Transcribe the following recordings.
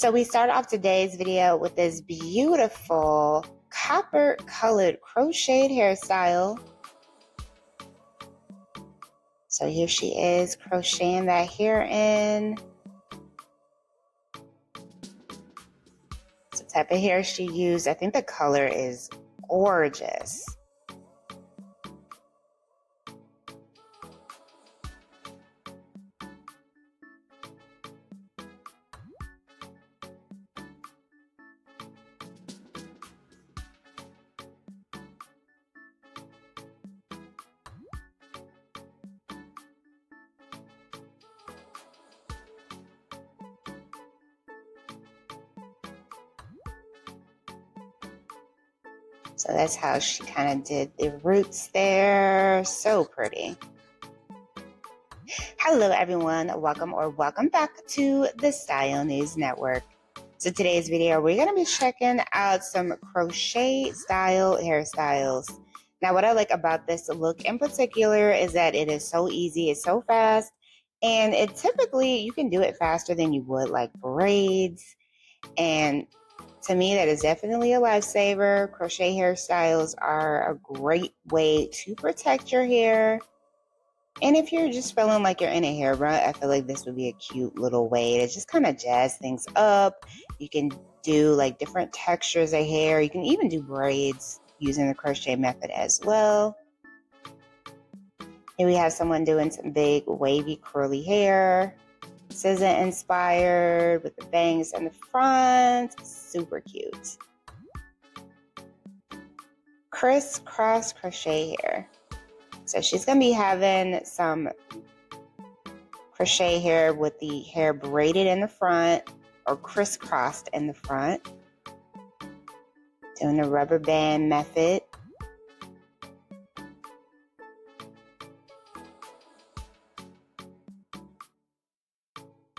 So we start off today's video with this beautiful copper colored crocheted hairstyle. So here she is crocheting that hair in. It's the type of hair she used. I think the color is gorgeous. So that's how she kind of did the roots there. So pretty. Hello everyone, welcome back to the Style News Network. So today's video, we're going to be checking out some crochet style hairstyles. Now what I like about this look in particular is that it is so easy, it's so fast, and it typically, you can do it faster than you would like braids. And to me, that is definitely a lifesaver. Crochet hairstyles are a great way to protect your hair. And if you're just feeling like you're in a hair rut, I feel like this would be a cute little way to just kind of jazz things up. You can do like different textures of hair. You can even do braids using the crochet method as well. Here we have someone doing some big wavy curly hair. SZA inspired with the bangs in the front. Super cute. Crisscross crochet hair. So she's going to be having some crochet hair with the hair braided in the front or crisscrossed in the front. Doing the rubber band method.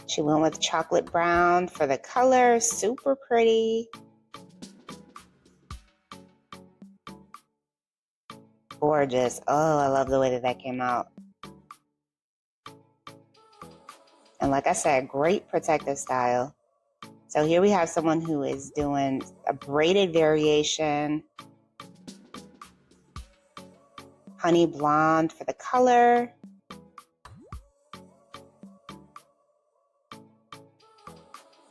She went with chocolate brown for the color, super pretty. Gorgeous. Oh, I love the way that came out. And like I said, great protective style. So here we have someone who is doing a braided variation. Honey blonde for the color.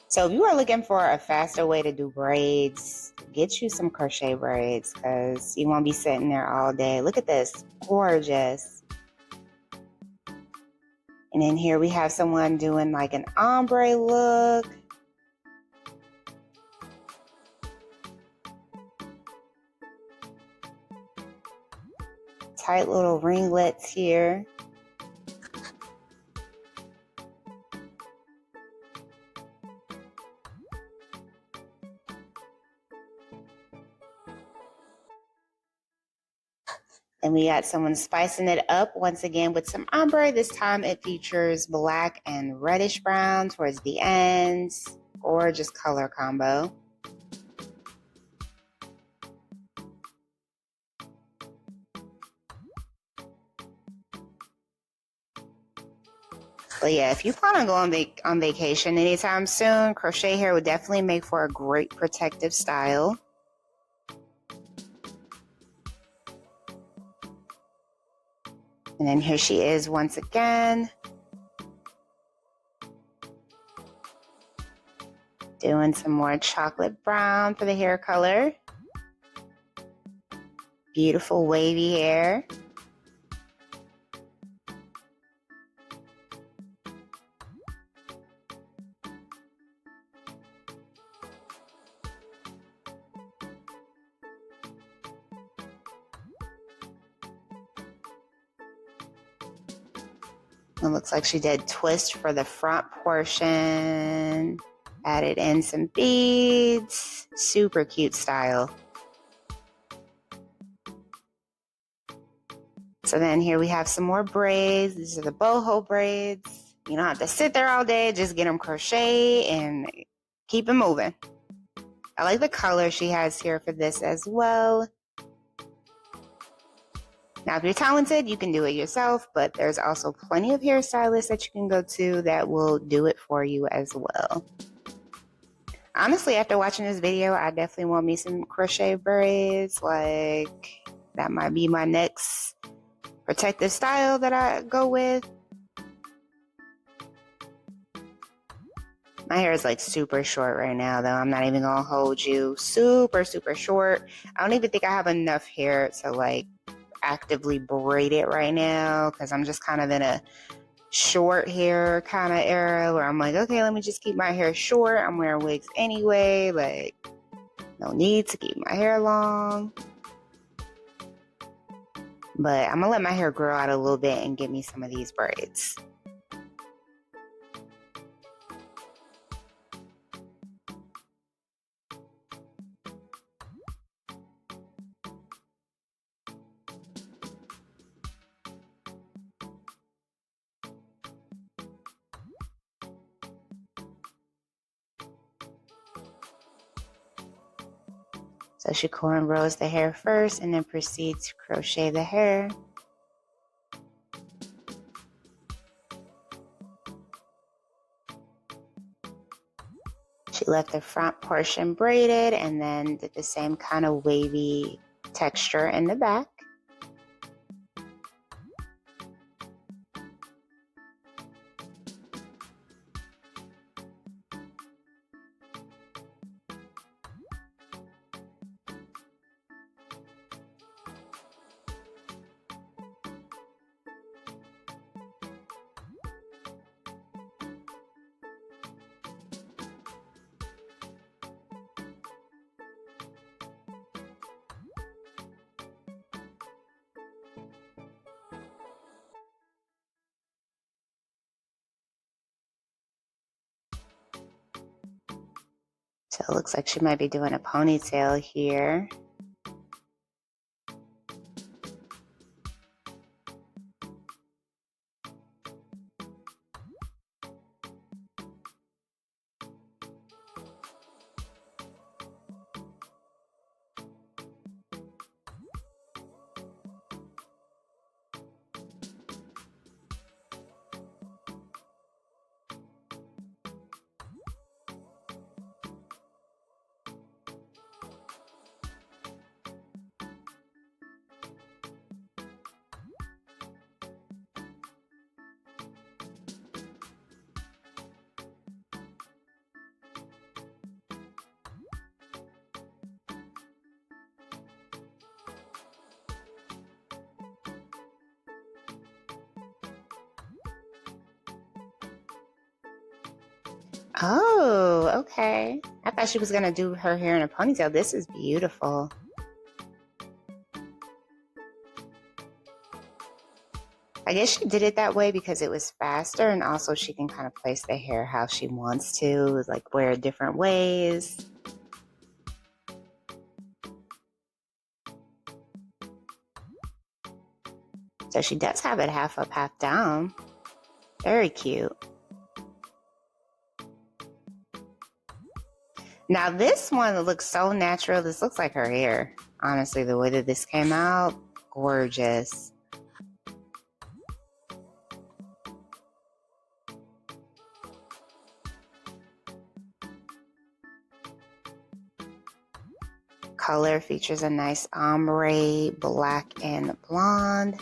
So if you are looking for a faster way to do braids, get you some crochet braids because you won't be sitting there all day. Look at this, gorgeous. And then here we have someone doing like an ombre look. Tight little ringlets here. And we got someone spicing it up once again with some ombre. This time it features black and reddish brown towards the ends. Gorgeous color combo. But yeah, if you plan on going on vacation anytime soon, crochet hair would definitely make for a great protective style. And then here she is once again. Doing some more chocolate brown for the hair color. Beautiful wavy hair. It looks like she did twist for the front portion. Added in some beads. Super cute style. So then here we have some more braids. These are the boho braids. You don't have to sit there all day. Just get them crochet and keep it moving. I like the color she has here for this as well. Now, if you're talented, you can do it yourself, but there's also plenty of hairstylists that you can go to that will do it for you as well. Honestly, after watching this video, I definitely want me some crochet braids. Like, that might be my next protective style that I go with. My hair is like super short right now, though. I'm not even gonna hold you. Super, super short. I don't even think I have enough hair to like actively braid it right now because I'm just kind of in a short hair kind of era where I'm like, okay, let me just keep my hair short. I'm wearing wigs anyway. Like, no need to keep my hair long. But I'm gonna let my hair grow out a little bit and get me some of these braids. So she cornrows the hair first and then proceeds to crochet the hair. She left the front portion braided and then did the same kind of wavy texture in the back. So it looks like she might be doing a ponytail here. Oh, okay. I thought she was gonna do her hair in a ponytail. This is beautiful. I guess she did it that way because it was faster and also she can kind of place the hair how she wants to, like wear it different ways. So she does have it half up, half down. Very cute. Now this one looks so natural. This looks like her hair. Honestly, the way that this came out, gorgeous. Color features a nice ombre, black and blonde.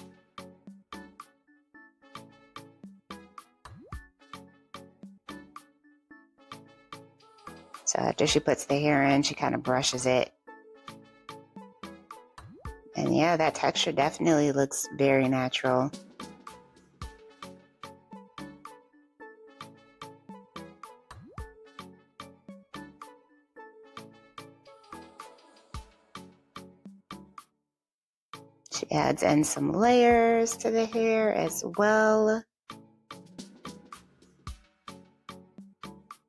So after she puts the hair in, she kind of brushes it. And yeah, that texture definitely looks very natural. She adds in some layers to the hair as well.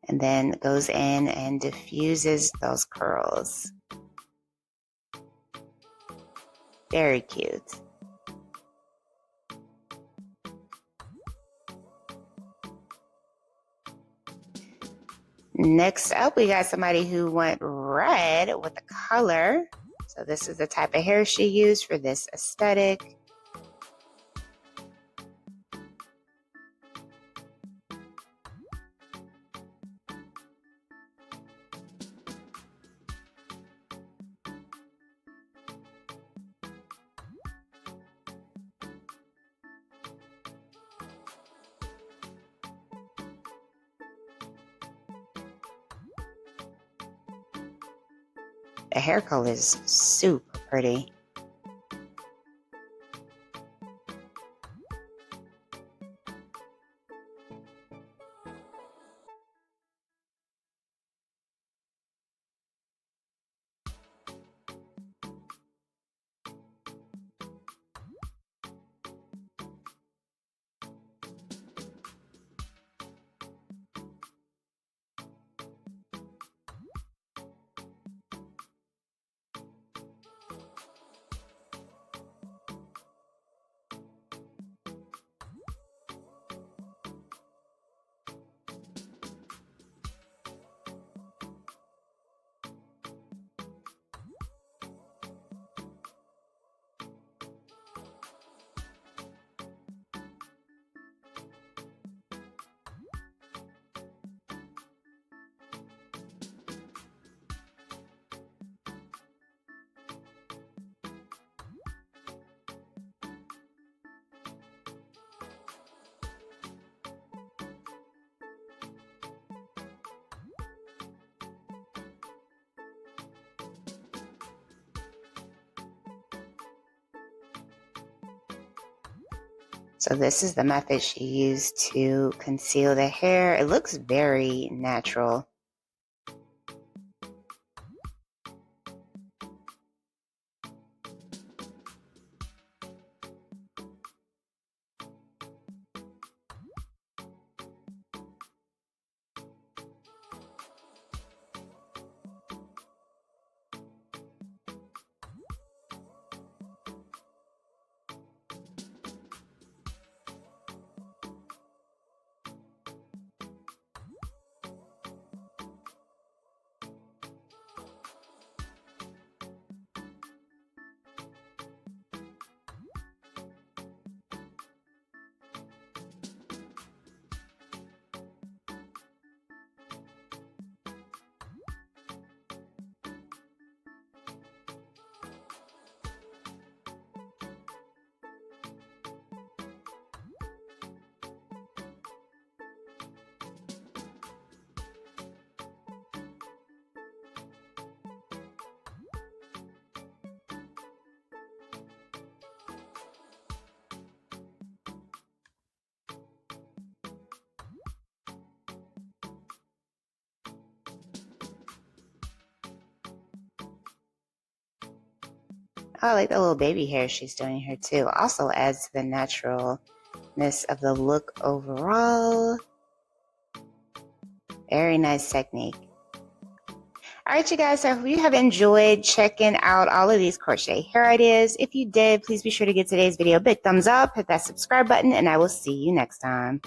And then goes in and diffuses those curls. Very cute. Next up, we got somebody who went red with the color. So this is the type of hair she used for this aesthetic. The hair color is super pretty. So this is the method she used to conceal the hair. It looks very natural. I like the little baby hair she's doing here too. Also adds to the naturalness of the look overall. Very nice technique. All right, you guys, so I hope you have enjoyed checking out all of these crochet hair ideas. If you did, please be sure to give today's video a big thumbs up, hit that subscribe button, and I will see you next time.